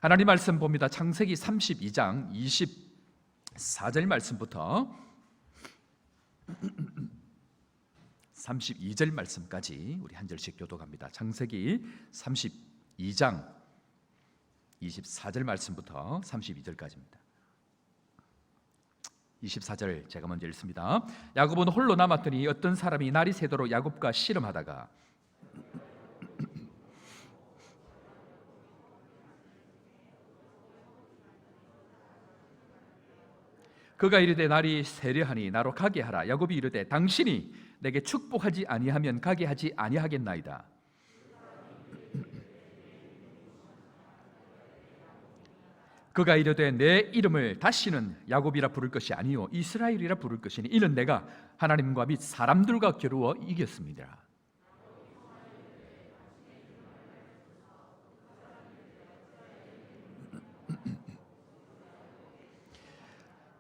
하나님 말씀 봅니다. 창세기 32장 24절 말씀부터 32절 말씀까지 우리 한 절씩 교독합니다. 창세기 32장 24절 말씀부터 32절까지입니다. 24절 제가 먼저 읽습니다. 야곱은 홀로 남았더니 어떤 사람이 날이 새도록 야곱과 씨름하다가 그가 이르되 날이 새려하니 나로 가게 하라. 야곱이 이르되 당신이 내게 축복하지 아니하면 가게 하지 아니하겠나이다. 그가 이르되 내 이름을 다시는 야곱이라 부를 것이 아니요 이스라엘이라 부를 것이니 이는 내가 하나님과 및 사람들과 겨루어 이겼습니다.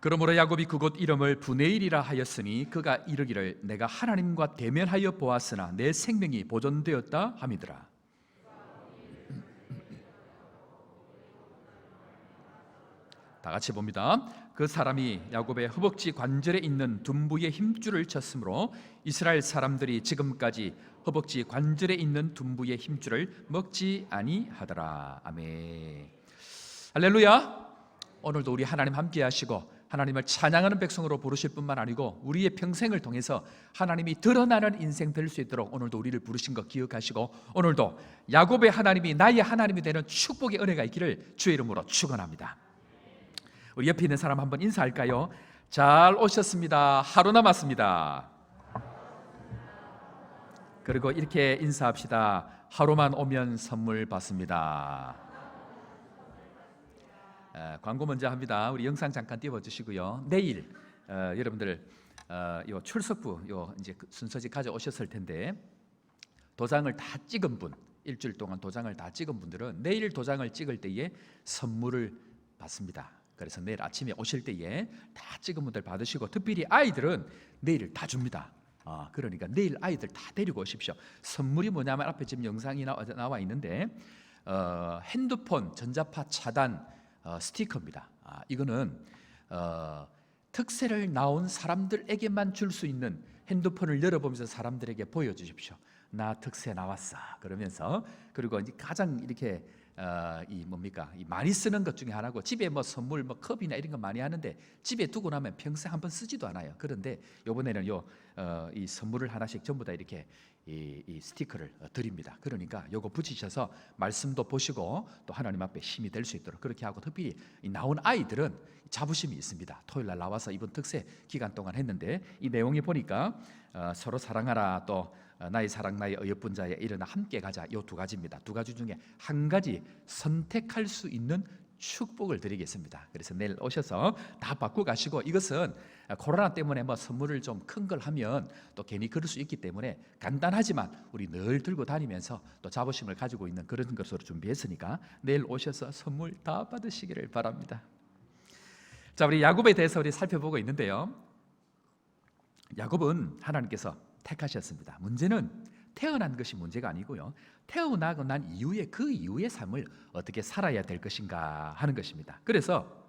그러므로 야곱이 그곳 이름을 브네일이라 하였으니 그가 이르기를 내가 하나님과 대면하여 보았으나 내 생명이 보존되었다 함이더라. 다 같이 봅니다. 그 사람이 야곱의 허벅지 관절에 있는 둔부의 힘줄을 쳤으므로 이스라엘 사람들이 지금까지 허벅지 관절에 있는 둔부의 힘줄을 먹지 아니하더라. 아멘. 할렐루야. 오늘도 우리 하나님 함께 하시고 하나님을 찬양하는 백성으로 부르실 뿐만 아니고 우리의 평생을 통해서 하나님이 드러나는 인생 될 수 있도록 오늘도 우리를 부르신 것 기억하시고 오늘도 야곱의 하나님이 나의 하나님이 되는 축복의 은혜가 있기를 주의 이름으로 축원합니다. 우리 옆에 있는 사람 한번 인사할까요? 잘 오셨습니다. 하루 남았습니다. 그리고 이렇게 인사합시다. 하루만 오면 선물 받습니다. 광고 먼저 합니다. 우리 영상 잠깐 띄워주시고요. 내일 여러분들 요 출석부 요 이제 순서지 가져오셨을 텐데 도장을 다 찍은 분, 일주일 동안 도장을 다 찍은 분들은 내일 도장을 찍을 때에 선물을 받습니다. 그래서 내일 아침에 오실 때에 다 찍은 분들 받으시고 특별히 아이들은 내일 다 줍니다. 그러니까 내일 아이들 다 데리고 오십시오. 선물이 뭐냐면 앞에 지금 영상이 나와 있는데 핸드폰 전자파 차단 스티커입니다. 이거는 특세를 나온 사람들에게만 줄 수 있는 핸드폰을 열어보면서 사람들에게 보여주십시오. 나 특세 나왔어. 그러면서 그리고 이제 가장 이렇게 이 많이 쓰는 것 중에 하나고 집에 뭐 선물 뭐 컵이나 이런 거 많이 하는데 집에 두고 나면 평생 한번 쓰지도 않아요. 그런데 이번에는 이 선물을 하나씩 전부 다 이렇게 이 스티커를 드립니다. 그러니까 요거 붙이셔서 말씀도 보시고 또 하나님 앞에 힘이 될 수 있도록 그렇게 하고 특별히 나온 아이들은 자부심이 있습니다. 토요일 날 나와서 이번 특세 기간 동안 했는데 이 내용이 보니까 서로 사랑하라 또 나의 사랑 나의 어여쁜 자에 일어나 함께 가자. 요 두 가지입니다. 두 가지 중에 한 가지 선택할 수 있는 축복을 드리겠습니다. 그래서 내일 오셔서 다 받고 가시고 이것은 코로나 때문에 뭐 선물을 좀 큰 걸 하면 또 괜히 그럴 수 있기 때문에 간단하지만 우리 늘 들고 다니면서 또 자부심을 가지고 있는 그런 것으로 준비했으니까 내일 오셔서 선물 다 받으시기를 바랍니다. 자, 우리 야곱에 대해서 우리 살펴보고 있는데요. 야곱은 하나님께서 택하셨습니다. 문제는 태어난 것이 문제가 아니고요. 태어나고 난 이후에 그 이후의 삶을 어떻게 살아야 될 것인가 하는 것입니다. 그래서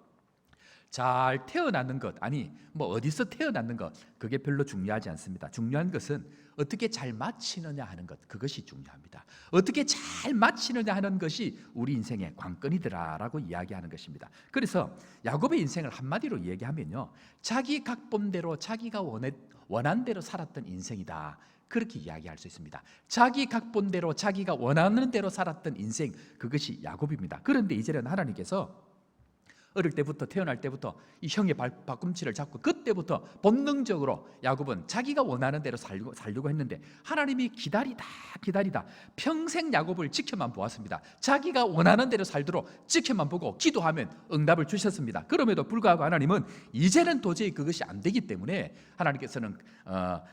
잘 태어나는 것 아니 뭐 어디서 태어났는 것 그게 별로 중요하지 않습니다. 중요한 것은 어떻게 잘 마치느냐 하는 것 그것이 중요합니다. 어떻게 잘 마치느냐 하는 것이 우리 인생의 관건이더라라고 이야기하는 것입니다. 그래서 야곱의 인생을 한마디로 얘기하면요, 자기 각본대로 자기가 원한 대로 살았던 인생이다. 그렇게 이야기할 수 있습니다. 자기 각본대로 자기가 원하는 대로 살았던 인생 그것이 야곱입니다. 그런데 이제는 하나님께서 어릴 때부터 태어날 때부터 이 형의 발꿈치를 잡고 그때부터 본능적으로 야곱은 자기가 원하는 대로 살려고 했는데 하나님이 기다리다 평생 야곱을 지켜만 보았습니다. 자기가 원하는 대로 살도록 지켜만 보고 기도하면 응답을 주셨습니다. 그럼에도 불구하고 하나님은 이제는 도저히 그것이 안 되기 때문에 하나님께서는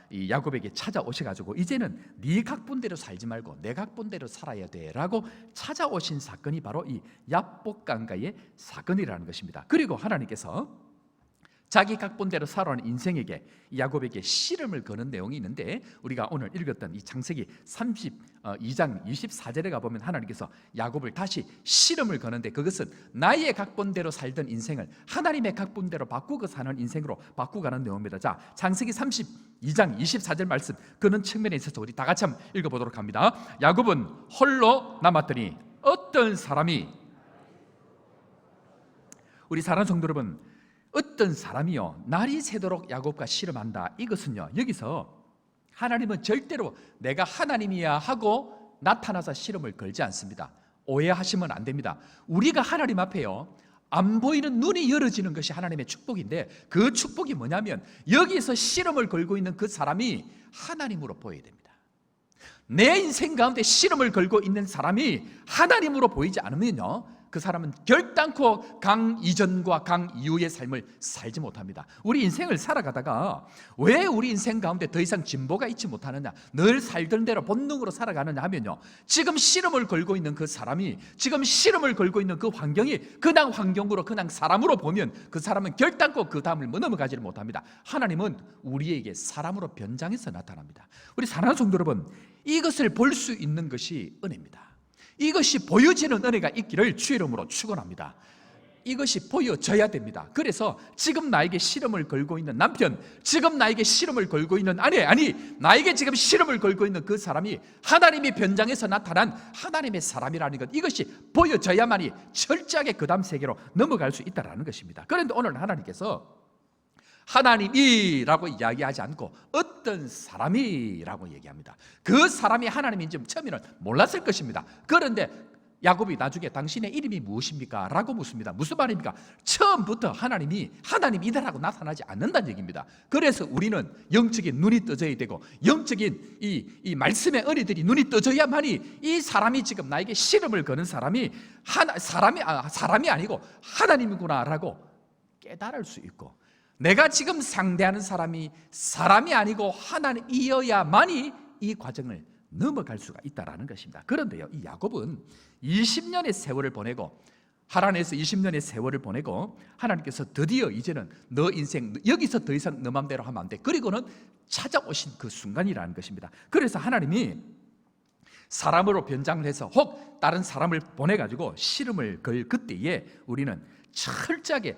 이 야곱에게 찾아오셔가지고 이제는 네 각본대로 살지 말고 내 각본대로 살아야 돼라고 찾아오신 사건이 바로 이 야복강가의 사건이라는 것입니다. 그리고 하나님께서 자기 각본대로 살아온 인생에게 야곱에게 씨름을 거는 내용이 있는데, 우리가 오늘 읽었던 이 창세기 32장 24절에 가보면 하나님께서 야곱을 다시 씨름을 거는데, 그것은 나의 각본대로 살던 인생을 하나님의 각본대로 바꾸고 사는 인생으로 바꾸가는 내용입니다. 자, 창세기 32장 24절 말씀, 그런 측면에 있어서 우리 다 같이 한번 읽어보도록 합니다. 야곱은 홀로 남았더니 어떤 사람이, 우리 사랑하는 성도 여러분, 어떤 사람이요 날이 새도록 야곱과 씨름한다. 이것은요, 여기서 하나님은 절대로 내가 하나님이야 하고 나타나서 씨름을 걸지 않습니다. 오해하시면 안 됩니다. 우리가 하나님 앞에요, 안 보이는 눈이 열어지는 것이 하나님의 축복인데, 그 축복이 뭐냐면 여기서 씨름을 걸고 있는 그 사람이 하나님으로 보여야 됩니다. 내 인생 가운데 씨름을 걸고 있는 사람이 하나님으로 보이지 않으면요, 그 사람은 결단코 강 이전과 강 이후의 삶을 살지 못합니다. 우리 인생을 살아가다가 왜 우리 인생 가운데 더 이상 진보가 있지 못하느냐, 늘 살던 대로 본능으로 살아가느냐 하면요, 지금 씨름을 걸고 있는 그 사람이, 지금 씨름을 걸고 있는 그 환경이 그냥 환경으로, 그냥 사람으로 보면 그 사람은 결단코 그 다음을 넘어가지를 못합니다. 하나님은 우리에게 사람으로 변장해서 나타납니다. 우리 사랑하는 성도 여러분, 이것을 볼 수 있는 것이 은혜입니다. 이것이 보여지는 은혜가 있기를 주의 이름으로 축원합니다. 이것이 보여져야 됩니다. 그래서 지금 나에게 씨름을 걸고 있는 남편, 지금 나에게 씨름을 걸고 있는 아내, 나에게 지금 씨름을 걸고 있는 그 사람이 하나님이 변장해서 나타난 하나님의 사람이라는 것, 이것이 보여져야만이 철저하게 그 다음 세계로 넘어갈 수 있다는 것입니다. 그런데 오늘 하나님께서 하나님이라고 이야기하지 않고 어떤 사람이라고 얘기합니다. 그 사람이 하나님인지 처음에는 몰랐을 것입니다. 그런데 야곱이 나중에 당신의 이름이 무엇입니까? 라고 묻습니다. 무슨 말입니까? 처음부터 하나님이 하나님이다라고 나타나지 않는다는 얘기입니다. 그래서 우리는 영적인 눈이 떠져야 되고, 영적인 이 말씀의 은혜들이 눈이 떠져야만이 이 사람이 지금 나에게 씨름을 거는 사람이 사람이 아니고 하나님이구나라고 깨달을 수 있고, 내가 지금 상대하는 사람이 사람이 아니고 하나님이어야만이 이 과정을 넘어갈 수가 있다는 것입니다. 그런데요, 이 야곱은 20년의 세월을 보내고, 하란에서 20년의 세월을 보내고, 하나님께서 드디어 이제는 너 인생 여기서 더 이상 너 맘대로 하면 안 돼, 그리고는 찾아오신 그 순간이라는 것입니다. 그래서 하나님이 사람으로 변장을 해서 혹 다른 사람을 보내가지고 씨름을 걸 그때에 우리는 철저하게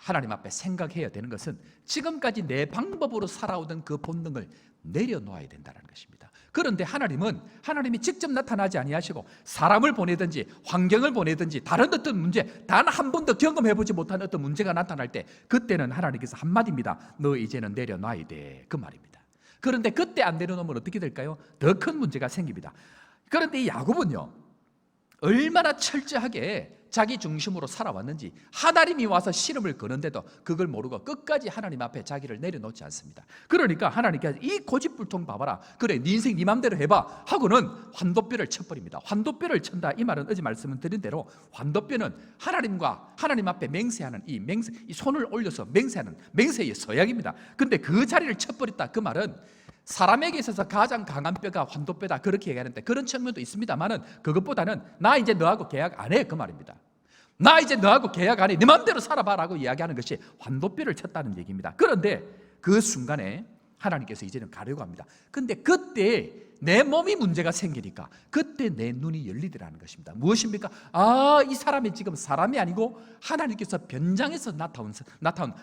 하나님 앞에 생각해야 되는 것은 지금까지 내 방법으로 살아오던 그 본능을 내려놓아야 된다는 것입니다. 그런데 하나님이 직접 나타나지 아니하시고 사람을 보내든지 환경을 보내든지 다른 어떤 문제, 단 한 번도 경험해보지 못한 어떤 문제가 나타날 때, 그때는 하나님께서 한마디입니다. 너 이제는 내려놔야 돼, 그 말입니다. 그런데 그때 안 내려놓으면 어떻게 될까요? 더 큰 문제가 생깁니다. 그런데 이 야곱은요, 얼마나 철저하게 자기 중심으로 살아왔는지, 하나님이 와서 씨름을 거는데도 그걸 모르고 끝까지 하나님 앞에 자기를 내려놓지 않습니다. 그러니까 하나님께서 이 고집불통 봐봐라, 그래 네 인생 네 맘대로 해봐 하고는 환도뼈를 쳐버립니다. 환도뼈를 친다, 이 말은 어제 말씀을 드린 대로 환도뼈는 하나님과 하나님 앞에 맹세하는 이 손을 올려서 맹세하는 맹세의 서약입니다. 근데 그 자리를 쳐버렸다, 그 말은 사람에게 있어서 가장 강한 뼈가 환도뼈다, 그렇게 얘기하는데 그런 측면도 있습니다만은, 그것보다는 나 이제 너하고 계약 안 해, 그 말입니다. 나 이제 너하고 계약 안 해, 네 맘대로 살아봐라고 이야기하는 것이 환도뼈를 쳤다는 얘기입니다. 그런데 그 순간에 하나님께서 이제는 가려고 합니다. 근데 그때 내 몸이 문제가 생기니까 그때 내 눈이 열리더라는 것입니다. 무엇입니까? 이 사람이 지금 사람이 아니고 하나님께서 변장해서 나타온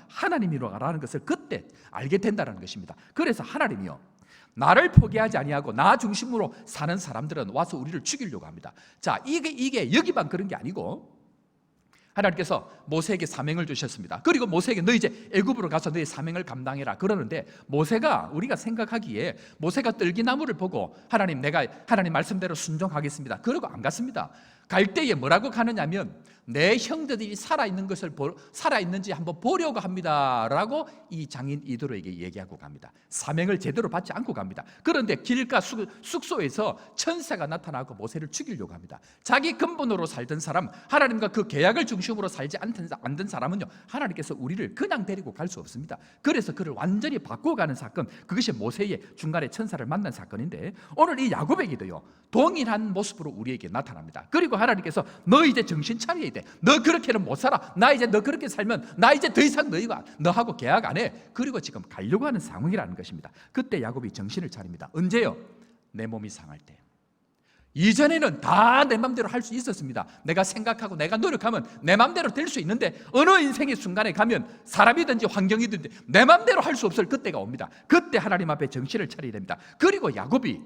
하나님이라는 것을 그때 알게 된다는 것입니다. 그래서 하나님이요, 나를 포기하지 아니하고 나 중심으로 사는 사람들은 와서 우리를 죽이려고 합니다. 자, 이게 여기만 그런 게 아니고, 하나님께서 모세에게 사명을 주셨습니다. 그리고 모세에게 너 이제 애굽으로 가서 너의 사명을 감당해라 그러는데, 모세가, 우리가 생각하기에 모세가 떨기나무를 보고 내가 하나님 말씀대로 순종하겠습니다, 그러고 안 갔습니다. 갈 때에 뭐라고 가느냐면, 내 형제들이 살아있는지 한번 보려고 합니다 라고 이 장인 이도로에게 얘기하고 갑니다. 사명을 제대로 받지 않고 갑니다. 그런데 길가 숙소에서 천사가 나타나고 모세를 죽이려고 합니다. 자기 근본으로 살던 사람, 하나님과 그 계약을 중심으로 살지 않던 사람은요, 하나님께서 우리를 그냥 데리고 갈 수 없습니다. 그래서 그를 완전히 바꿔가는 사건, 그것이 모세의 중간에 천사를 만난 사건인데, 오늘 이 야곱에게도요 동일한 모습으로 우리에게 나타납니다. 그리고 하나님께서 너 이제 정신 차려야 돼. 너 그렇게는 못 살아. 나 이제 너 그렇게 살면 나 이제 더 이상 너하고 계약 안 해. 그리고 지금 가려고 하는 상황이라는 것입니다. 그때 야곱이 정신을 차립니다. 언제요? 내 몸이 상할 때. 이전에는 다 내 맘대로 할 수 있었습니다. 내가 생각하고 내가 노력하면 내 맘대로 될 수 있는데 어느 인생의 순간에 가면 사람이든지 환경이든지 내 맘대로 할 수 없을 그때가 옵니다. 그때 하나님 앞에 정신을 차려야 됩니다. 그리고 야곱이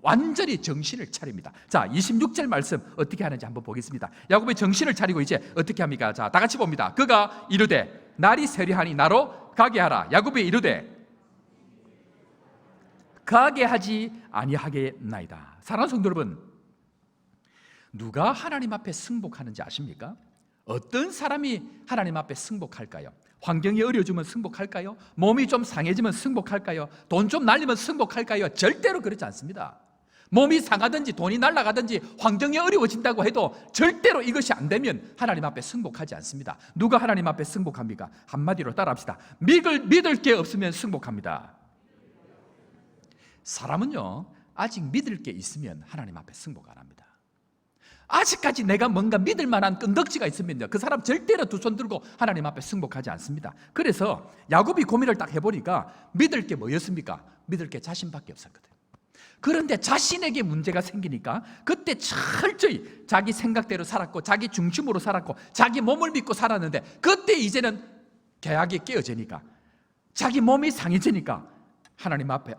완전히 정신을 차립니다. 자, 26절 말씀 어떻게 하는지 한번 보겠습니다. 야곱이 정신을 차리고 이제 어떻게 합니까? 자, 다 같이 봅니다. 그가 이르되 날이 세려하니 나로 가게 하라. 야곱이 이르되 가게 하지 아니하겠나이다. 사랑하는 성도 여러분, 누가 하나님 앞에 승복하는지 아십니까? 어떤 사람이 하나님 앞에 승복할까요? 환경이 어려워지면 승복할까요? 몸이 좀 상해지면 승복할까요? 돈 좀 날리면 승복할까요? 절대로 그렇지 않습니다. 몸이 상하든지 돈이 날아가든지 환경이 어려워진다고 해도 절대로 이것이 안 되면 하나님 앞에 승복하지 않습니다. 누가 하나님 앞에 승복합니까? 한마디로 따라합시다. 믿을 게 없으면 승복합니다. 사람은요, 아직 믿을 게 있으면 하나님 앞에 승복 안 합니다. 아직까지 내가 뭔가 믿을 만한 끈덕지가 있으면요, 그 사람 절대로 두 손 들고 하나님 앞에 승복하지 않습니다. 그래서 야곱이 고민을 딱 해보니까 믿을 게 뭐였습니까? 믿을 게 자신밖에 없었거든요. 그런데 자신에게 문제가 생기니까 그때 철저히 자기 생각대로 살았고 자기 중심으로 살았고 자기 몸을 믿고 살았는데 그때 이제는 계약이 깨어지니까 자기 몸이 상해지니까 하나님 앞에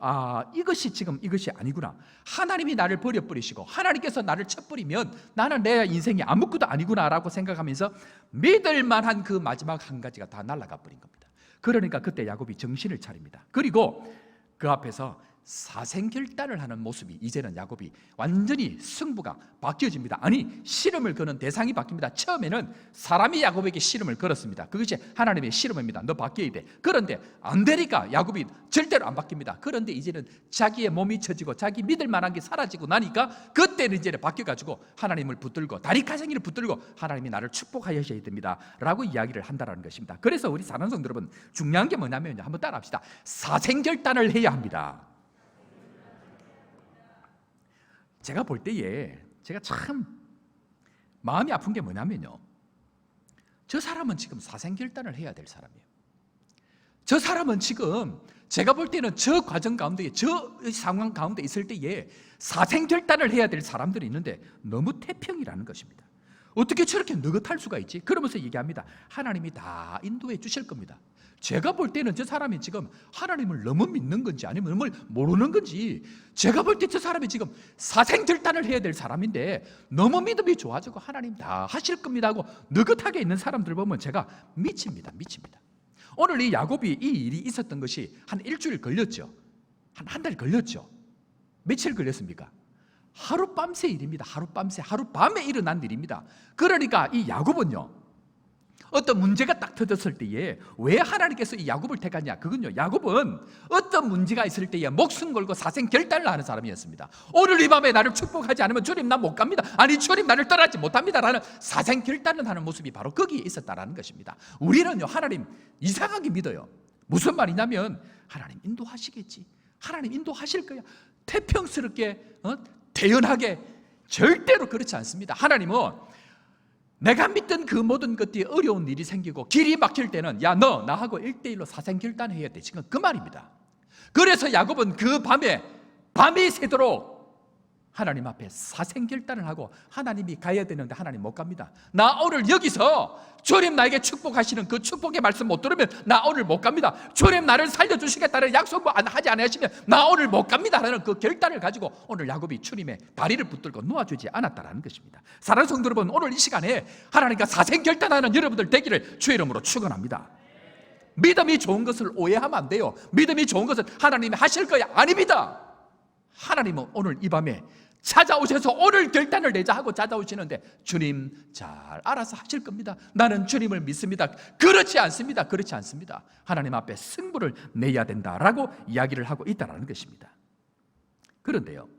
이것이 아니구나. 하나님이 나를 버려버리시고 하나님께서 나를 쳐버리면 나는 내 인생이 아무것도 아니구나라고 생각하면서 믿을 만한 그 마지막 한 가지가 다 날아가 버린 겁니다. 그러니까 그때 야곱이 정신을 차립니다. 그리고 그 앞에서 사생결단을 하는 모습이 이제는 야곱이 완전히 승부가 바뀌어집니다. 아니, 씨름을 거는 대상이 바뀝니다. 처음에는 사람이 야곱에게 씨름을 걸었습니다. 그것이 하나님의 씨름입니다. 너 바뀌어야 돼. 그런데 안 되니까 야곱이 절대로 안 바뀝니다. 그런데 이제는 자기의 몸이 처지고 자기 믿을 만한 게 사라지고 나니까 그때는 이제는 바뀌어가지고 하나님을 붙들고 다리카생이를 붙들고 하나님이 나를 축복하셔야 됩니다 라고 이야기를 한다는 것입니다. 그래서 우리 사는 성도 여러분, 중요한 게 뭐냐면요, 한번 따라합시다. 사생결단을 해야 합니다. 제가 볼 때에 제가 참 마음이 아픈 게 뭐냐면요, 저 사람은 지금 사생결단을 해야 될 사람이에요. 저 사람은 지금 제가 볼 때는 저 과정 가운데, 저 상황 가운데 있을 때에 사생결단을 해야 될 사람들이 있는데 너무 태평이라는 것입니다. 어떻게 저렇게 느긋할 수가 있지? 그러면서 얘기합니다. 하나님이 다 인도해 주실 겁니다. 제가 볼 때는 저 사람이 지금 하나님을 너무 믿는 건지 아니면 뭘 모르는 건지, 제가 볼 때 저 사람이 지금 사생결단을 해야 될 사람인데 너무 믿음이 좋아지고 하나님 다 하실 겁니다 하고 느긋하게 있는 사람들 보면 제가 미칩니다. 오늘 이 야곱이 이 일이 있었던 것이 한 일주일 걸렸죠. 한 달 걸렸죠. 며칠 걸렸습니까? 하룻밤새 일입니다. 하룻밤에 일어난 일입니다. 그러니까 이 야곱은요, 어떤 문제가 딱 터졌을 때에 왜 하나님께서 이 야곱을 택하냐? 그건요, 야곱은 어떤 문제가 있을 때에 목숨 걸고 사생결단을 하는 사람이었습니다. 오늘 이 밤에 나를 축복하지 않으면 주님 나 못 갑니다. 아니 주님 나를 떠나지 못합니다 라는 사생결단을 하는 모습이 바로 거기에 있었다는 것입니다. 우리는요, 하나님 이상하게 믿어요. 무슨 말이냐면 하나님 인도하시겠지, 하나님 인도하실 거야, 태평스럽게 대연하게. 절대로 그렇지 않습니다. 하나님은 내가 믿던 그 모든 것들이 어려운 일이 생기고 길이 막힐 때는 야, 너 나하고 1대1로 사생결단해야 돼, 지금 그 말입니다. 그래서 야곱은 그 밤이 새도록 하나님 앞에 사생결단을 하고 하나님이 가야 되는데 하나님 못 갑니다. 나 오늘 여기서 주님 나에게 축복하시는 그 축복의 말씀 못 들으면 나 오늘 못 갑니다. 주님 나를 살려주시겠다는 약속 하지 않으시면 나 오늘 못 갑니다 라는 그 결단을 가지고 오늘 야곱이 주님의 다리를 붙들고 놓아주지 않았다는 것입니다. 사랑하는 성도 여러분, 오늘 이 시간에 하나님과 사생결단하는 여러분들 되기를 주의 이름으로 축원합니다. 믿음이 좋은 것을 오해하면 안 돼요. 믿음이 좋은 것은 하나님이 하실 거야, 아닙니다. 하나님은 오늘 이 밤에 찾아오셔서 오늘 결단을 내자 하고 찾아오시는데 주님 잘 알아서 하실 겁니다. 나는 주님을 믿습니다. 그렇지 않습니다. 하나님 앞에 승부를 내야 된다라고 이야기를 하고 있다는 것입니다. 그런데요,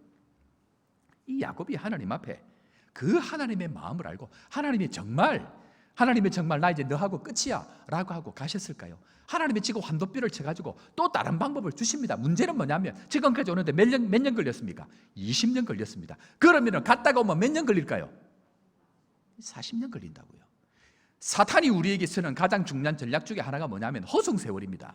이 야곱이 하나님 앞에 그 하나님의 마음을 알고 하나님이 정말 하나님이 정말 나 이제 너하고 끝이야 라고 하고 가셨을까요? 하나님이 지금 환도뼈를 쳐가지고 또 다른 방법을 주십니다. 문제는 뭐냐면 지금까지 오는데 몇 년 걸렸습니까? 20년 걸렸습니다. 그러면 갔다가 오면 몇 년 걸릴까요? 40년 걸린다고요. 사탄이 우리에게 쓰는 가장 중요한 전략 중에 하나가 뭐냐면 허송세월입니다.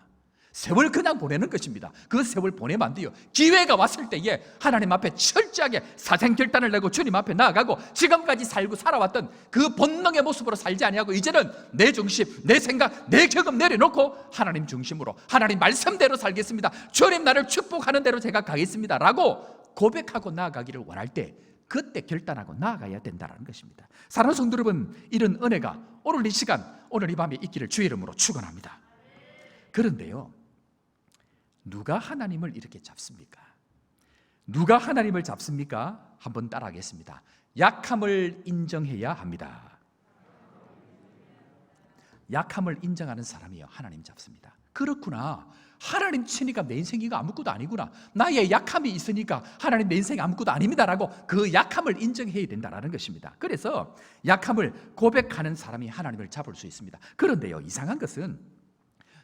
세월 그냥 보내는 것입니다. 그 세월 보내면 안 돼요. 기회가 왔을 때에 하나님 앞에 철저하게 사생결단을 내고 주님 앞에 나아가고 지금까지 살고 살아왔던 그 본능의 모습으로 살지 아니하고 이제는 내 중심, 내 생각, 내 경험 내려놓고 하나님 중심으로 하나님 말씀대로 살겠습니다. 주님 나를 축복하는 대로 제가 가겠습니다 라고 고백하고 나아가기를 원할 때 그때 결단하고 나아가야 된다는 것입니다. 사랑하는 성도 여러분, 이런 은혜가 오늘 이 시간, 오늘 이 밤에 있기를 주의 이름으로 축원합니다. 그런데요, 누가 하나님을 이렇게 잡습니까? 누가 하나님을 잡습니까? 한번 따라하겠습니다. 약함을 인정해야 합니다. 약함을 인정하는 사람이요 하나님 잡습니다. 그렇구나, 하나님 치니까 내 인생이 아무것도 아니구나, 나의 약함이 있으니까 하나님 내 인생이 아무것도 아닙니다라고 그 약함을 인정해야 된다는 것입니다. 그래서 약함을 고백하는 사람이 하나님을 잡을 수 있습니다. 그런데요, 이상한 것은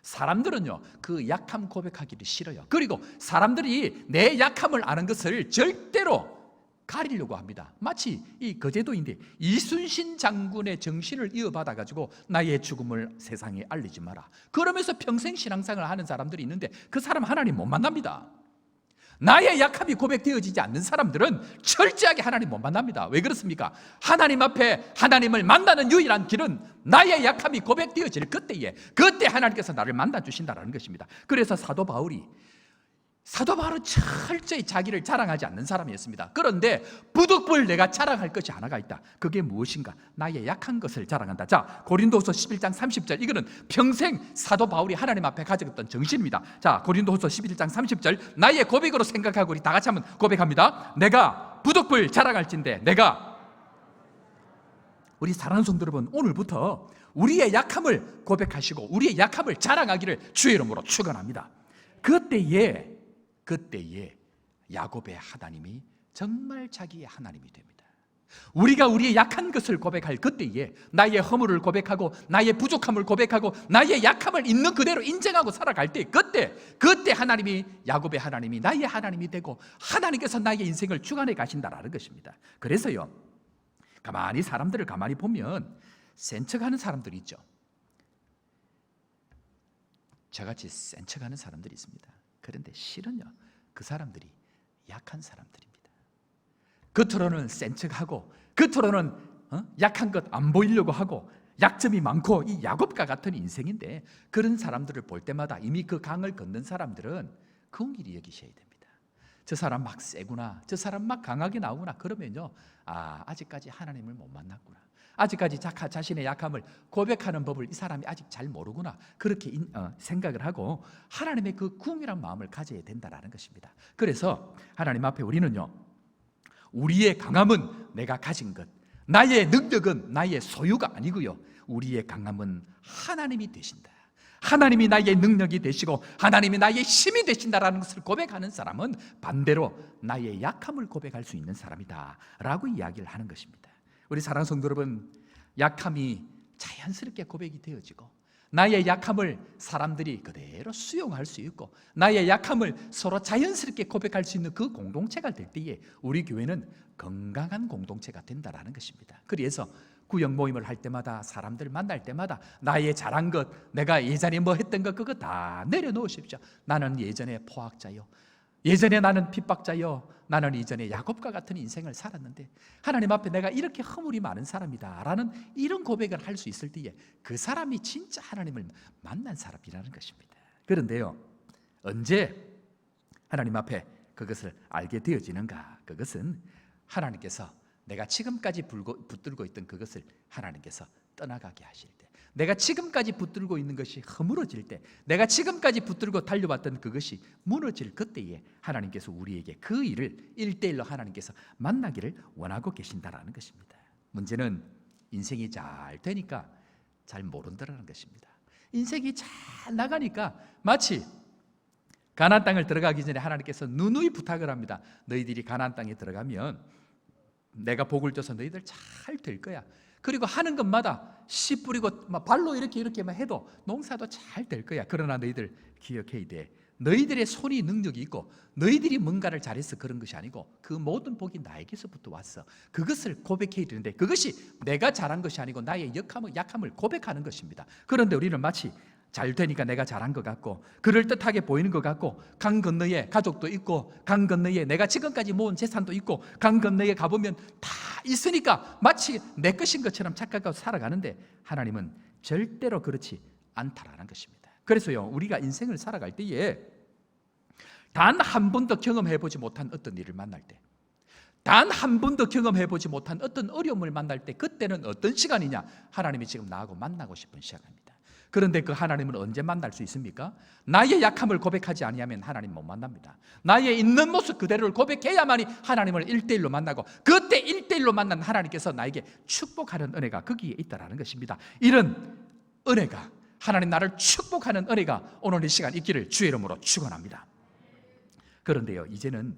사람들은요 그 약함 고백하기를 싫어요. 그리고 사람들이 내 약함을 아는 것을 절대로 가리려고 합니다. 마치 이 거제도인데 이순신 장군의 정신을 이어받아 가지고 나의 죽음을 세상에 알리지 마라, 그러면서 평생 신앙생활을 하는 사람들이 있는데 그 사람 하나님 못 만납니다. 나의 약함이 고백되어지지 않는 사람들은 철저하게 하나님 못 만납니다. 왜 그렇습니까? 하나님 앞에 하나님을 만나는 유일한 길은 나의 약함이 고백되어질 그때 하나님께서 나를 만나주신다는 것입니다. 그래서 사도 바울은 철저히 자기를 자랑하지 않는 사람이었습니다. 그런데 부득불 내가 자랑할 것이 하나가 있다. 그게 무엇인가? 나의 약한 것을 자랑한다. 자, 고린도후서 11장 30절, 이거는 평생 사도 바울이 하나님 앞에 가졌던 정신입니다. 자, 고린도후서 11장 30절, 나의 고백으로 생각하고 우리 다 같이 한번 고백합니다. 내가 부득불 자랑할진대 우리 사랑하는 성도 여러분, 오늘부터 우리의 약함을 고백하시고 우리의 약함을 자랑하기를 주의 이름으로 축원합니다. 그때에 야곱의 하나님이 정말 자기의 하나님이 됩니다. 우리가 우리의 약한 것을 고백할 그때에 나의 허물을 고백하고 나의 부족함을 고백하고 나의 약함을 있는 그대로 인정하고 살아갈 때 그때 하나님이, 야곱의 하나님이 나의 하나님이 되고 하나님께서 나의 인생을 주관해 가신다라는 것입니다. 그래서요, 사람들을 가만히 보면 센 척하는 사람들이 있죠. 저같이 센 척하는 사람들이 있습니다. 그런데 실은요, 그 사람들이 약한 사람들입니다. 겉으로는 센 척하고 겉으로는 약한 것 안 보이려고 하고 약점이 많고 이 야곱과 같은 인생인데, 그런 사람들을 볼 때마다 이미 그 강을 건넌 사람들은 긍휼히 여기셔야 됩니다. 저 사람 막 세구나, 저 사람 막 강하게 나오구나, 그러면요, 아직까지 하나님을 못 만났구나, 아직까지 자신의 약함을 고백하는 법을 이 사람이 아직 잘 모르구나, 그렇게 생각을 하고 하나님의 그 궁휼한 마음을 가져야 된다는 것입니다. 그래서 하나님 앞에 우리는요, 우리의 강함은 내가 가진 것, 나의 능력은 나의 소유가 아니고요, 우리의 강함은 하나님이 되신다, 하나님이 나의 능력이 되시고 하나님이 나의 힘이 되신다라는 것을 고백하는 사람은 반대로 나의 약함을 고백할 수 있는 사람이다 라고 이야기를 하는 것입니다. 우리 사랑하는 성도 여러분, 약함이 자연스럽게 고백이 되어지고 나의 약함을 사람들이 그대로 수용할 수 있고 나의 약함을 서로 자연스럽게 고백할 수 있는 그 공동체가 될 때에 우리 교회는 건강한 공동체가 된다는 것입니다. 그래서 구역 모임을 할 때마다, 사람들 만날 때마다 나의 잘한 것, 내가 예전에 뭐 했던 것, 그거 다 내려놓으십시오. 나는 예전에 포학자요, 예전에 나는 핍박자요, 나는 이전에 야곱과 같은 인생을 살았는데 하나님 앞에 내가 이렇게 허물이 많은 사람이다 라는 이런 고백을 할 수 있을 때에 그 사람이 진짜 하나님을 만난 사람이라는 것입니다. 그런데요, 언제 하나님 앞에 그것을 알게 되어지는가? 그것은 하나님께서 내가 지금까지 붙들고 있던 그것을 하나님께서 떠나가게 하실 때, 내가 지금까지 붙들고 있는 것이 허물어질 때, 내가 지금까지 붙들고 달려왔던 그것이 무너질 그때에 하나님께서 우리에게 그 일을 1:1로 하나님께서 만나기를 원하고 계신다라는 것입니다. 문제는 인생이 잘 되니까 잘 모른다라는 것입니다. 인생이 잘 나가니까 마치 가나안 땅을 들어가기 전에 하나님께서 누누이 부탁을 합니다. 너희들이 가나안 땅에 들어가면 내가 복을 줘서 너희들 잘 될 거야. 그리고 하는 것마다 씨 뿌리고 막 발로 이렇게만 해도 농사도 잘 될 거야. 그러나 너희들 기억해야 돼. 너희들의 손이 능력이 있고 너희들이 뭔가를 잘해서 그런 것이 아니고 그 모든 복이 나에게서부터 왔어. 그것을 고백해야 되는데 그것이 내가 잘한 것이 아니고 나의 약함을 고백하는 것입니다. 그런데 우리는 마치 잘 되니까 내가 잘한 것 같고 그럴듯하게 보이는 것 같고 강 건너에 가족도 있고 강 건너에 내가 지금까지 모은 재산도 있고 강 건너에 가보면 다 있으니까 마치 내 것인 것처럼 착각하고 살아가는데 하나님은 절대로 그렇지 않다라는 것입니다. 그래서요, 우리가 인생을 살아갈 때에 단 한 번도 경험해보지 못한 어떤 일을 만날 때, 단 한 번도 경험해보지 못한 어떤 어려움을 만날 때, 그때는 어떤 시간이냐? 하나님이 지금 나하고 만나고 싶은 시간입니다. 그런데 그 하나님은 언제 만날 수 있습니까? 나의 약함을 고백하지 아니하면 하나님 못 만납니다. 나의 있는 모습 그대로를 고백해야만이 하나님을 1대1로 만나고 그때 1대1로 만난 하나님께서 나에게 축복하는 은혜가 거기에 있다는 것입니다. 이런 은혜가, 하나님 나를 축복하는 은혜가 오늘 이 시간 있기를 주의 이름으로 축원합니다. 그런데요, 이제는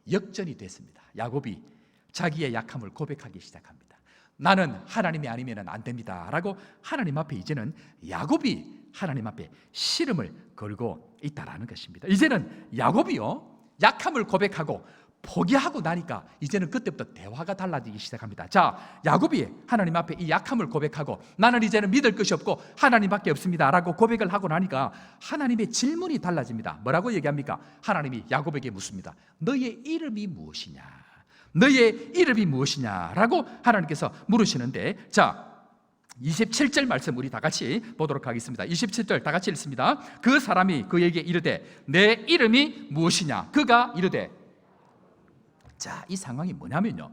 역전이 됐습니다. 야곱이 자기의 약함을 고백하기 시작합니다. 나는 하나님이 아니면 안 됩니다 라고 하나님 앞에 이제는 야곱이 하나님 앞에 씨름을 걸고 있다는 것입니다. 이제는 야곱이요, 약함을 고백하고 포기하고 나니까 이제는 그때부터 대화가 달라지기 시작합니다. 자, 야곱이 하나님 앞에 이 약함을 고백하고 나는 이제는 믿을 것이 없고 하나님밖에 없습니다 라고 고백을 하고 나니까 하나님의 질문이 달라집니다. 뭐라고 얘기합니까? 하나님이 야곱에게 묻습니다. 너의 이름이 무엇이냐? 너의 이름이 무엇이냐? 라고 하나님께서 물으시는데, 자, 27절 말씀 우리 다 같이 보도록 하겠습니다. 27절 다 같이 읽습니다. 그 사람이 그에게 이르되 내 이름이 무엇이냐? 그가 이르되, 자, 이 상황이 뭐냐면요,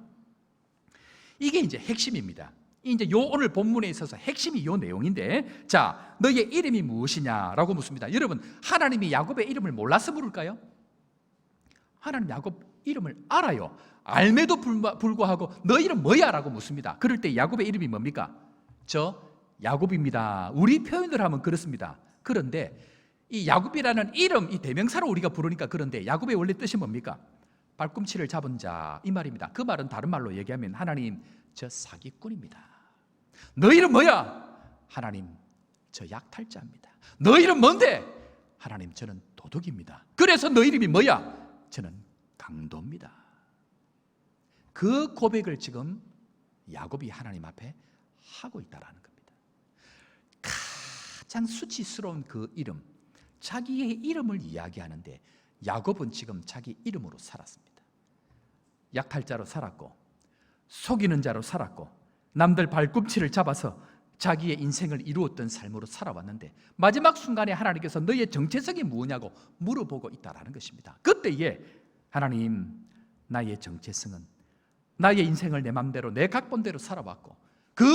이게 이제 핵심입니다. 이제 요 오늘 본문에 있어서 핵심이 요 내용인데, 자, 너의 이름이 무엇이냐라고 묻습니다. 여러분, 하나님이 야곱의 이름을 몰라서 물을까요? 하나님 야곱 이름을 알아요. 알매도 불구하고 너 이름 뭐야? 라고 묻습니다. 그럴 때 야곱의 이름이 뭡니까? 저 야곱입니다. 우리 표현을 하면 그렇습니다. 그런데 이 야곱이라는 이름, 이 대명사로 우리가 부르니까 그런데 야곱의 원래 뜻이 뭡니까? 발꿈치를 잡은 자, 이 말입니다. 그 말은 다른 말로 얘기하면 하나님, 저 사기꾼입니다. 너 이름 뭐야? 하나님, 저 약탈자입니다. 너 이름 뭔데? 하나님, 저는 도둑입니다. 그래서 너 이름이 뭐야? 저는 강도입니다. 그 고백을 지금 야곱이 하나님 앞에 하고 있다는 겁니다. 가장 수치스러운 그 이름, 자기의 이름을 이야기하는데 야곱은 지금 자기 이름으로 살았습니다. 약탈자로 살았고 속이는 자로 살았고 남들 발꿈치를 잡아서 자기의 인생을 이루었던 삶으로 살아왔는데 마지막 순간에 하나님께서 너의 정체성이 무엇냐고 물어보고 있다는 것입니다. 그때에 하나님, 나의 정체성은 나의 인생을 내 맘대로 내 각본대로 살아왔고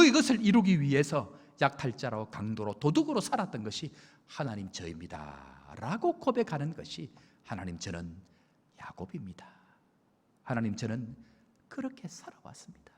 이것을 이루기 위해서 약탈자로 강도로 도둑으로 살았던 것이 하나님 저입니다 라고 고백하는 것이 하나님, 저는 야곱입니다. 하나님, 저는 그렇게 살아왔습니다.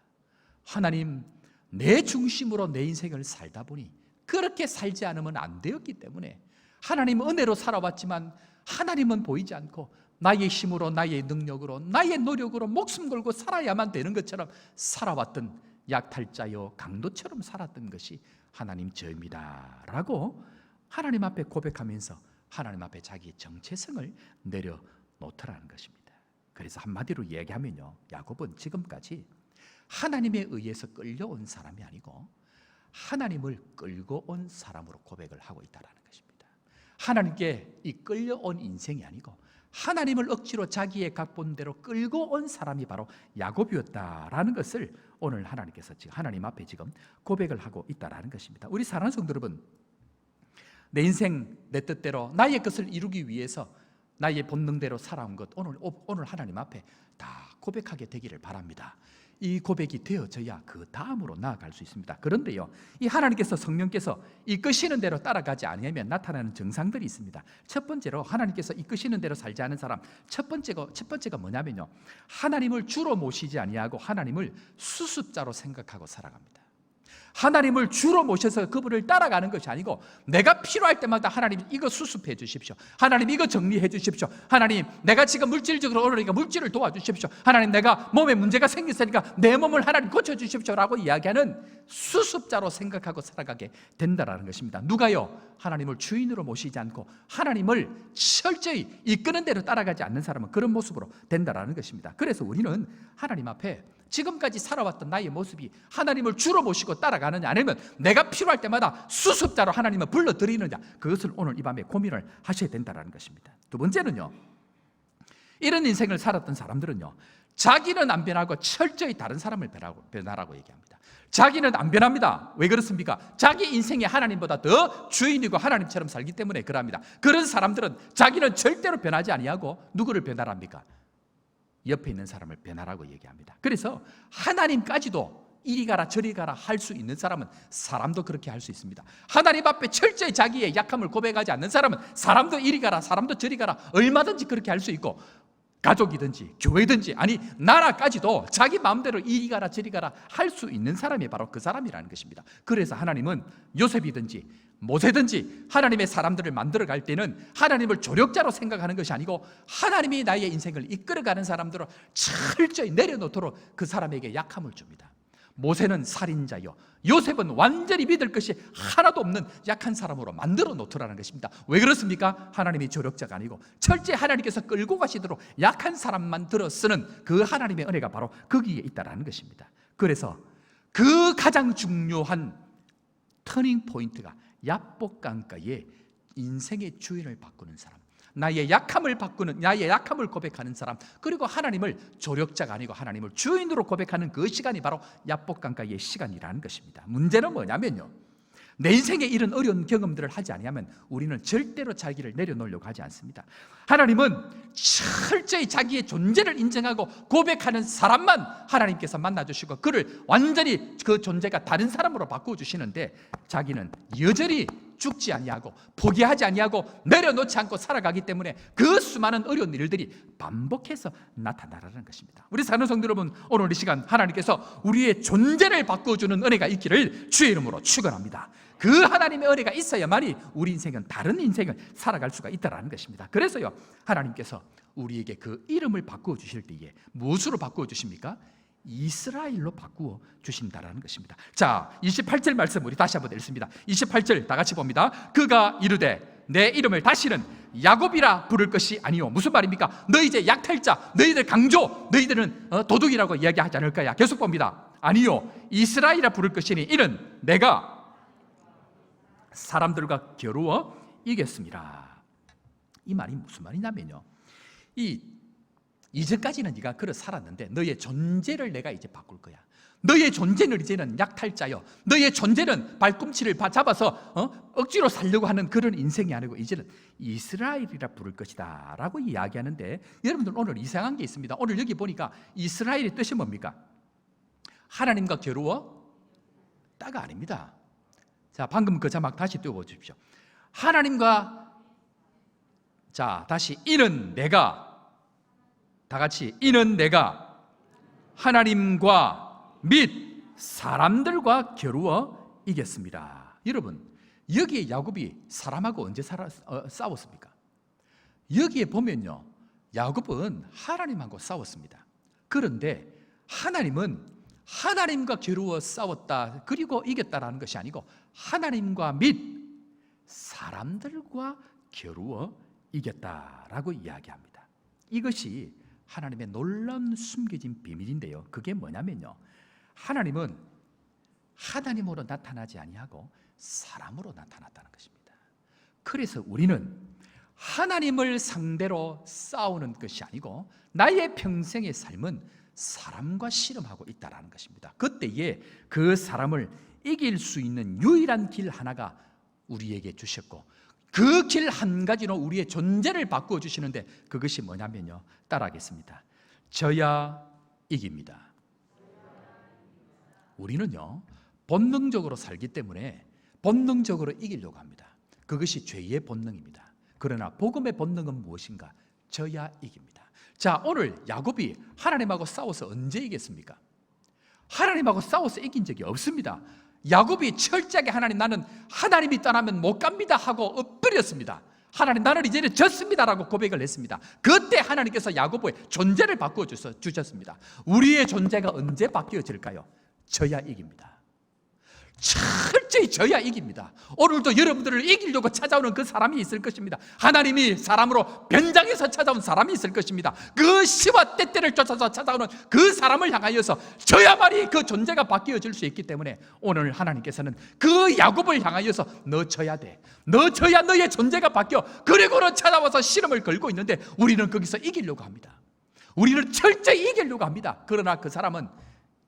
하나님, 내 중심으로 내 인생을 살다 보니 그렇게 살지 않으면 안 되었기 때문에 하나님 은혜로 살아왔지만 하나님은 보이지 않고 나의 힘으로, 나의 능력으로, 나의 노력으로 목숨 걸고 살아야만 되는 것처럼 살아왔던 약탈자여 강도처럼 살았던 것이 하나님 저입니다 라고 하나님 앞에 고백하면서 하나님 앞에 자기의 정체성을 내려놓더라는 것입니다. 그래서 한마디로 얘기하면요, 야곱은 지금까지 하나님에 의해서 끌려온 사람이 아니고 하나님을 끌고 온 사람으로 고백을 하고 있다는 것입니다. 하나님께 이 끌려온 인생이 아니고 하나님을 억지로 자기의 각본대로 끌고 온 사람이 바로 야곱이었다라는 것을 오늘 하나님께서 지금 하나님 앞에 지금 고백을 하고 있다라는 것입니다. 우리 사랑하는 성도 여러분, 내 인생 내 뜻대로 나의 것을 이루기 위해서 나의 본능대로 살아온 것 오늘 하나님 앞에 다 고백하게 되기를 바랍니다. 이 고백이 되어져야 그 다음으로 나아갈 수 있습니다. 그런데요, 이 하나님께서, 성령께서 이끄시는 대로 따라가지 않으면 나타나는 증상들이 있습니다. 첫 번째로 하나님께서 이끄시는 대로 살지 않은 사람, 첫 번째가 뭐냐면요, 하나님을 주로 모시지 아니하고 하나님을 수습자로 생각하고 살아갑니다. 하나님을 주로 모셔서 그분을 따라가는 것이 아니고 내가 필요할 때마다 하나님 이거 수습해 주십시오. 하나님 이거 정리해 주십시오. 하나님 내가 지금 물질적으로 어려우니까 물질을 도와주십시오. 하나님 내가 몸에 문제가 생겼으니까 내 몸을 하나님 고쳐주십시오 라고 이야기하는 수습자로 생각하고 살아가게 된다는 것입니다. 누가요? 하나님을 주인으로 모시지 않고 하나님을 철저히 이끄는 대로 따라가지 않는 사람은 그런 모습으로 된다는 것입니다. 그래서 우리는 하나님 앞에 지금까지 살아왔던 나의 모습이 하나님을 주로 모시고 따라가느냐, 아니면 내가 필요할 때마다 수습자로 하나님을 불러드리느냐, 그것을 오늘 이 밤에 고민을 하셔야 된다는 것입니다. 두 번째는요, 이런 인생을 살았던 사람들은요, 자기는 안 변하고 철저히 다른 사람을 변하라고 얘기합니다. 자기는 안 변합니다. 왜 그렇습니까? 자기 인생이 하나님보다 더 주인이고 하나님처럼 살기 때문에 그럽니다. 그런 사람들은 자기는 절대로 변하지 아니하고 누구를 변하랍니까? 옆에 있는 사람을 변하라고 얘기합니다. 그래서 하나님까지도 이리 가라 저리 가라 할 수 있는 사람은 사람도 그렇게 할 수 있습니다. 하나님 앞에 철저히 자기의 약함을 고백하지 않는 사람은 사람도 이리 가라 사람도 저리 가라 얼마든지 그렇게 할 수 있고, 가족이든지 교회든지 아니 나라까지도 자기 마음대로 이리 가라 저리 가라 할 수 있는 사람이 바로 그 사람이라는 것입니다. 그래서 하나님은 요셉이든지 모세든지 하나님의 사람들을 만들어 갈 때는 하나님을 조력자로 생각하는 것이 아니고 하나님이 나의 인생을 이끌어가는 사람들을 철저히 내려놓도록 그 사람에게 약함을 줍니다. 모세는 살인자요, 요셉은 완전히 믿을 것이 하나도 없는 약한 사람으로 만들어 놓더라는 것입니다. 왜 그렇습니까? 하나님이 조력자가 아니고 철저히 하나님께서 끌고 가시도록 약한 사람만 들어 쓰는 그 하나님의 은혜가 바로 거기에 있다는 것입니다. 그래서 그 가장 중요한 터닝 포인트가 야복강가의 인생의 주인을 바꾸는 사람, 나의 약함을 바꾸는, 나의 약함을 고백하는 사람, 그리고 하나님을 조력자가 아니고 하나님을 주인으로 고백하는 그 시간이 바로 야복강가의 시간이라는 것입니다. 문제는 뭐냐면요, 내 인생에 이런 어려운 경험들을 하지 아니하면 우리는 절대로 자기를 내려놓으려고 하지 않습니다. 하나님은 철저히 자기의 존재를 인정하고 고백하는 사람만 하나님께서 만나주시고 그를 완전히 그 존재가 다른 사람으로 바꿔주시는데, 자기는 여전히 죽지 아니하고 포기하지 아니하고 내려놓지 않고 살아가기 때문에 그 수많은 어려운 일들이 반복해서 나타나라는 것입니다. 우리 사는 성도 여러분, 오늘 이 시간 하나님께서 우리의 존재를 바꿔주는 은혜가 있기를 주의 이름으로 축원합니다. 그 하나님의 은혜가 있어야만이 우리 인생은 다른 인생을 살아갈 수가 있다는 것입니다. 그래서요, 하나님께서 우리에게 그 이름을 바꾸어 주실 때에 무엇으로 바꾸어 주십니까? 이스라엘로 바꾸어 주신다라는 것입니다. 자, 28절 말씀 우리 다시 한번 읽습니다. 28절 다 같이 봅니다. 그가 이르되 내 이름을 다시는 야곱이라 부를 것이 아니요. 무슨 말입니까? 너희 이제 약탈자, 너희들 강조, 너희들은 도둑이라고 이야기하지 않을까요? 계속 봅니다. 아니요, 이스라엘이라 부를 것이니 이는 내가 사람들과 겨루어 이겼습니다. 이 말이 무슨 말이냐면요, 이제까지는 네가 그래 살았는데 너의 존재를 내가 이제 바꿀 거야. 너의 존재는 이제는 약탈자요, 너의 존재는 발꿈치를 잡아서 억지로 살려고 하는 그런 인생이 아니고 이제는 이스라엘이라 부를 것이다 라고 이야기하는데, 여러분들 오늘 이상한 게 있습니다. 오늘 여기 보니까 이스라엘의 뜻이 뭡니까? 하나님과 겨루어? 따가 아닙니다. 자, 방금 그 자막 다시 띄워보십시오. 하나님과, 자 다시, 이는 내가, 다 같이, 이는 내가 하나님과 및 사람들과 겨루어 이겼습니다. 여러분, 여기에 야곱이 사람하고 언제 싸웠습니까? 여기에 보면요, 야곱은 하나님하고 싸웠습니다. 그런데 하나님은 하나님과 겨루어 싸웠다 그리고 이겼다라는 것이 아니고 하나님과 및 사람들과 겨루어 이겼다라고 이야기합니다. 이것이 하나님의 놀라운 숨겨진 비밀인데요, 그게 뭐냐면요, 하나님은 하나님으로 나타나지 아니하고 사람으로 나타났다는 것입니다. 그래서 우리는 하나님을 상대로 싸우는 것이 아니고 나의 평생의 삶은 사람과 씨름하고 있다는 것입니다. 그때에 그 사람을 이길 수 있는 유일한 길 하나가 우리에게 주셨고, 그 길 한 가지로 우리의 존재를 바꾸어 주시는데 그것이 뭐냐면요, 따라하겠습니다. 져야 이깁니다. 우리는요, 본능적으로 살기 때문에 본능적으로 이기려고 합니다. 그것이 죄의 본능입니다. 그러나 복음의 본능은 무엇인가? 져야 이깁니다. 자, 오늘 야곱이 하나님하고 싸워서 언제 이겼습니까? 하나님하고 싸워서 이긴 적이 없습니다. 야곱이 철저하게 하나님, 나는 하나님이 떠나면 못 갑니다 하고 엎드렸습니다. 하나님, 나는 이제는 졌습니다라고 고백을 했습니다. 그때 하나님께서 야곱의 존재를 바꾸어 주셨습니다. 우리의 존재가 언제 바뀌어질까요? 져야 이깁니다. 철저히 져야 이깁니다. 오늘도 여러분들을 이기려고 찾아오는 그 사람이 있을 것입니다. 하나님이 사람으로 변장해서 찾아온 사람이 있을 것입니다. 그 시와 때때를 쫓아서 찾아오는 그 사람을 향하여서 져야만이 그 존재가 바뀌어질 수 있기 때문에 오늘 하나님께서는 그 야곱을 향하여서 너 져야 돼, 너 져야 너의 존재가 바뀌어. 그리고는 찾아와서 씨름을 걸고 있는데 우리는 거기서 이기려고 합니다. 우리는 철저히 이기려고 합니다. 그러나 그 사람은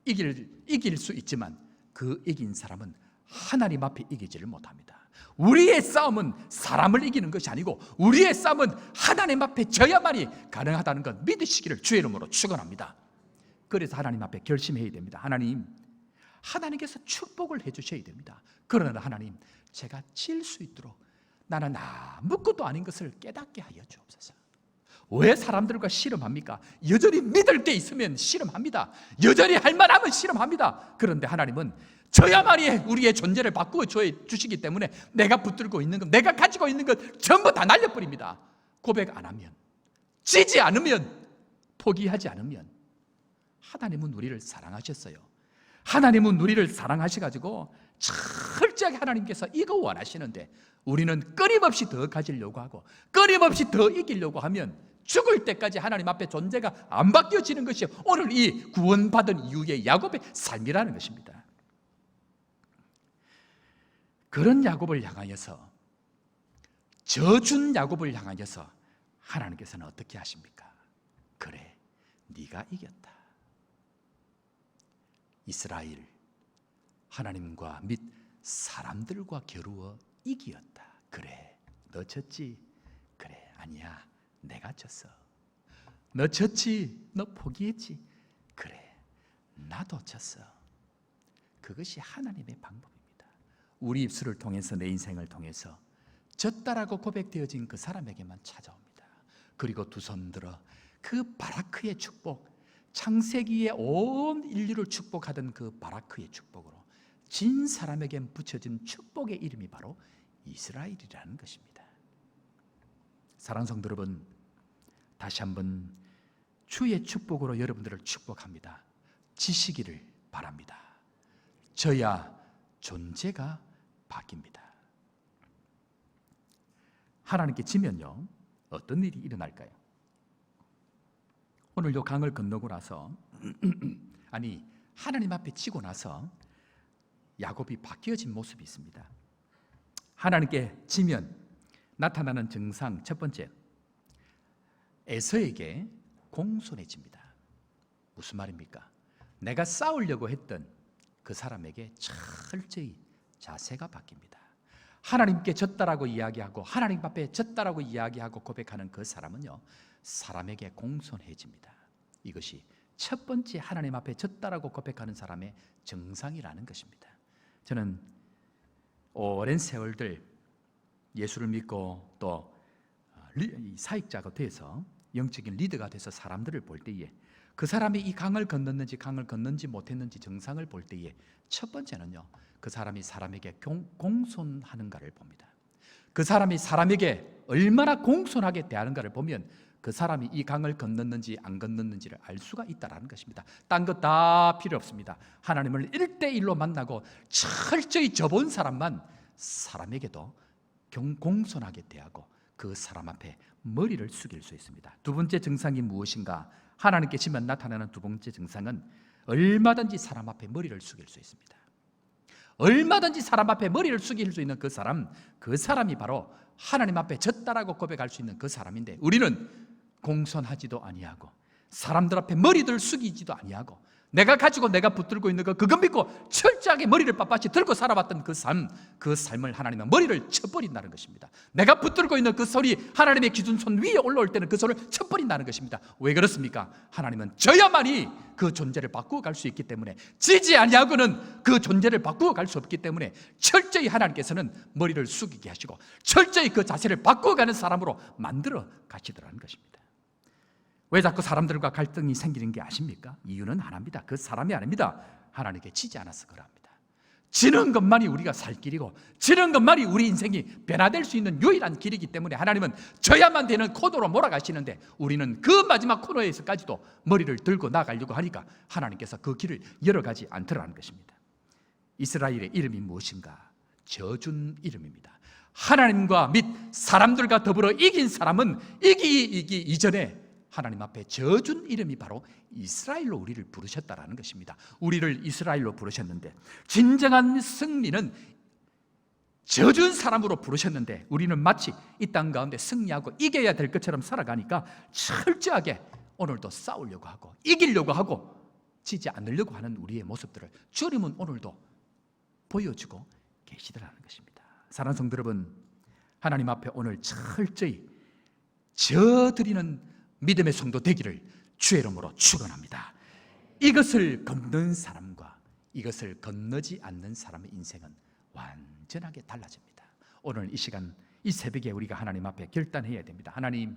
이길 수 있지만 그 이긴 사람은 하나님 앞에 이기지를 못합니다. 우리의 싸움은 사람을 이기는 것이 아니고 우리의 싸움은 하나님 앞에 져야만이 가능하다는 것 믿으시기를 주의 이름으로 축원합니다. 그래서 하나님 앞에 결심해야 됩니다. 하나님께서 축복을 해주셔야 됩니다. 그러나 하나님, 제가 질 수 있도록 나는 아무것도 아닌 것을 깨닫게 하여 주옵소서. 왜 사람들과 씨름합니까? 여전히 믿을 게 있으면 씨름합니다. 여전히 할 만하면 씨름합니다. 그런데 하나님은 저야만이 우리의 존재를 바꾸어 주시기 때문에 내가 붙들고 있는 것, 내가 가지고 있는 것 전부 다 날려버립니다. 고백 안 하면, 지지 않으면, 포기하지 않으면. 하나님은 우리를 사랑하셨어요. 하나님은 우리를 사랑하셔가지고 철저하게 하나님께서 이거 원하시는데 우리는 끊임없이 더 가지려고 하고 끊임없이 더 이기려고 하면 죽을 때까지 하나님 앞에 존재가 안 바뀌어지는 것이 오늘 이 구원받은 이후의 야곱의 삶이라는 것입니다. 그런 야곱을 향하여서, 져준 야곱을 향하여서 하나님께서는 어떻게 하십니까? 그래, 네가 이겼다. 이스라엘, 하나님과 및 사람들과 겨루어 이기었다. 그래, 너 졌지? 그래, 아니야, 내가 졌어. 너 졌지? 너 포기했지? 그래, 나도 졌어. 그것이 하나님의 방법입니다. 우리 입술을 통해서, 내 인생을 통해서 졌다라고 고백되어진 그 사람에게만 찾아옵니다. 그리고 두 손 들어 그 바라크의 축복, 창세기에 온 인류를 축복하던 그 바라크의 축복으로 진 사람에게 붙여진 축복의 이름이 바로 이스라엘이라는 것입니다. 사랑하는 성도 여러분, 다시 한번 주의 축복으로 여러분들을 축복합니다. 지시기를 바랍니다. 저야 존재가 바뀝니다. 하나님께 지면요, 어떤 일이 일어날까요? 오늘 요 강을 건너고 나서 아니, 하나님 앞에 지고 나서 야곱이 바뀌어진 모습이 있습니다. 하나님께 지면 나타나는 증상 첫 번째, 에서에게 공손해집니다. 무슨 말입니까? 내가 싸우려고 했던 그 사람에게 철저히 자세가 바뀝니다. 하나님께 졌다라고 이야기하고 하나님 앞에 졌다라고 이야기하고 고백하는 그 사람은요, 사람에게 공손해집니다. 이것이 첫 번째 하나님 앞에 졌다라고 고백하는 사람의 정상이라는 것입니다. 저는 오랜 세월들 예수를 믿고 또 사역자가 돼서 영적인 리더가 돼서 사람들을 볼 때에 그 사람이 이 강을 건넜는지 못했는지 정상을 볼 때에 첫 번째는요, 그 사람이 사람에게 공손하는가를 봅니다. 그 사람이 사람에게 얼마나 공손하게 대하는가를 보면 그 사람이 이 강을 건넜는지 안 건넜는지를 알 수가 있다는 것입니다. 딴 것 다 필요 없습니다. 하나님을 1대1로 만나고 철저히 져본 사람만 사람에게도 공손하게 대하고 그 사람 앞에 머리를 숙일 수 있습니다. 두 번째 증상이 무엇인가? 하나님께 지면 나타나는 두 번째 증상은 얼마든지 사람 앞에 머리를 숙일 수 있습니다. 얼마든지 사람 앞에 머리를 숙일 수 있는 그 사람이 바로 하나님 앞에 졌다라고 고백할 수 있는 그 사람인데, 우리는 공손하지도 아니하고 사람들 앞에 머리들 숙이지도 아니하고 내가 가지고 내가 붙들고 있는 그거 믿고 철저하게 머리를 빳빳이 들고 살아왔던 그 삶을 하나님은 머리를 쳐버린다는 것입니다. 내가 붙들고 있는 그 소리, 하나님의 기준선 위에 올라올 때는 그 소리를 쳐버린다는 것입니다. 왜 그렇습니까? 하나님은 져야만이 그 존재를 바꾸어 갈 수 있기 때문에, 지지 아니하고는 그 존재를 바꾸어 갈 수 없기 때문에 철저히 하나님께서는 머리를 숙이게 하시고 철저히 그 자세를 바꾸어 가는 사람으로 만들어 가시더라는 것입니다. 왜 자꾸 사람들과 갈등이 생기는 게 아십니까? 이유는 하나입니다. 그 사람이 아닙니다. 하나님께 지지 않아서 그럽니다. 지는 것만이 우리가 살 길이고 지는 것만이 우리 인생이 변화될 수 있는 유일한 길이기 때문에 하나님은 져야만 되는 코너로 몰아가시는데 우리는 그 마지막 코너에서까지도 머리를 들고 나가려고 하니까 하나님께서 그 길을 열어가지 않더라는 것입니다. 이스라엘의 이름이 무엇인가? 져준 이름입니다. 하나님과 및 사람들과 더불어 이긴 사람은 이기기 이전에 하나님 앞에 져준 이름이 바로 이스라엘로 우리를 부르셨다라는 것입니다. 우리를 이스라엘로 부르셨는데 진정한 승리는 져준 사람으로 부르셨는데 우리는 마치 이 땅 가운데 승리하고 이겨야 될 것처럼 살아가니까 철저하게 오늘도 싸우려고 하고 이기려고 하고 지지 않으려고 하는 우리의 모습들을 주님은 오늘도 보여주고 계시더라는 것입니다. 사랑하는 성도 여러분, 하나님 앞에 오늘 철저히 져드리는 믿음의 성도 되기를 주의 이름으로 축원합니다. 이것을 건넌 사람과 이것을 건너지 않는 사람의 인생은 완전하게 달라집니다. 오늘 이 시간 이 새벽에 우리가 하나님 앞에 결단해야 됩니다. 하나님,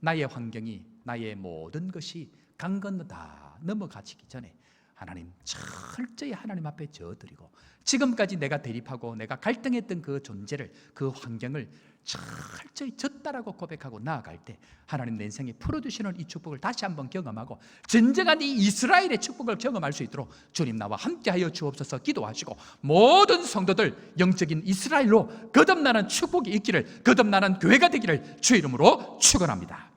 나의 환경이 나의 모든 것이 강 건너 다 넘어가기 전에 하나님 철저히 하나님 앞에 져드리고 지금까지 내가 대립하고 내가 갈등했던 그 존재를 그 환경을 철저히 졌다라고 고백하고 나아갈 때 하나님 내 인생에 풀어주시는 이 축복을 다시 한번 경험하고 진정한 이 이스라엘의 축복을 경험할 수 있도록 주님 나와 함께하여 주옵소서. 기도하시고 모든 성도들 영적인 이스라엘로 거듭나는 축복이 있기를, 거듭나는 교회가 되기를 주의 이름으로 축원합니다.